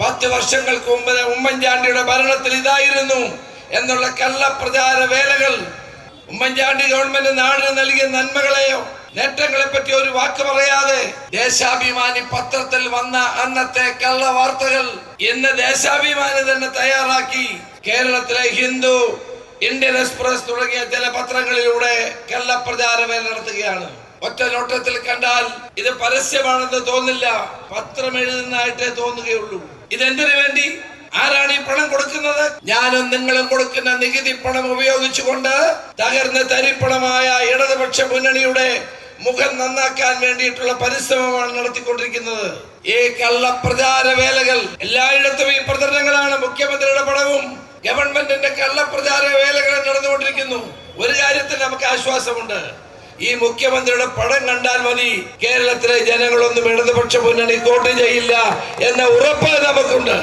10 വർഷങ്ങൾക്ക് മുമ്പ് ഉമ്മൻചാണ്ടിയുടെ ഭരണത്തിൽ ഇതായിരുന്നു എന്നുള്ള കള്ളപ്രചാര വേലകൾ, ഉമ്മൻചാണ്ടി ഗവൺമെന്റ് നാടിന് നൽകിയ നന്മകളെയോ നേട്ടങ്ങളെ പറ്റി ഒരു വാക്ക് പറയാതെ ദേശാഭിമാനി പത്രത്തിൽ വന്ന അന്നത്തെ കള്ള വാർത്തകൾ ഇന്ന് ദേശാഭിമാനി തന്നെ തയ്യാറാക്കി കേരളത്തിലെ ഹിന്ദു, ഇന്ത്യൻ എക്സ്പ്രസ് തുടങ്ങിയ ചില പത്രങ്ങളിലൂടെ കള്ളപ്രചാര വേല നടത്തുകയാണ്. ഒറ്റ നോട്ടത്തിൽ കണ്ടാൽ ഇത് പരസ്യമാണെന്ന് തോന്നില്ല, പത്രം എഴുതുന്നതായിട്ടേ തോന്നുകയുള്ളൂ. ഇതെന്തിനു വേണ്ടി? ആരാണ് ഈ പണം കൊടുക്കുന്നത്? ഞാനും നിങ്ങളും കൊടുക്കുന്ന നികുതി പണം ഉപയോഗിച്ചുകൊണ്ട് തകർന്ന് തരിപ്പണമായ ഇടതുപക്ഷ മുന്നണിയുടെ മുഖം നന്നാക്കാൻ വേണ്ടിയിട്ടുള്ള പരിശ്രമമാണ് നടത്തിക്കൊണ്ടിരിക്കുന്നത്. ഈ കള്ളപ്രചാര വേലകൾ എല്ലായിടത്തും ഈ പ്രചരണങ്ങളാണ്. മുഖ്യമന്ത്രിയുടെ പണവും ഗവൺമെന്റിന്റെ കള്ളപ്രചാര വേലകളും നടന്നുകൊണ്ടിരിക്കുന്നു. ഒരു കാര്യത്തിൽ നമുക്ക് ആശ്വാസമുണ്ട്, ഈ മുഖ്യമന്ത്രിയുടെ പടം കണ്ടാൽ മതി കേരളത്തിലെ ജനങ്ങളൊന്നും ഇടതുപക്ഷ മുന്നണി വോട്ട് ചെയ്യില്ല എന്ന ഉറപ്പ് നമുക്കുണ്ട്.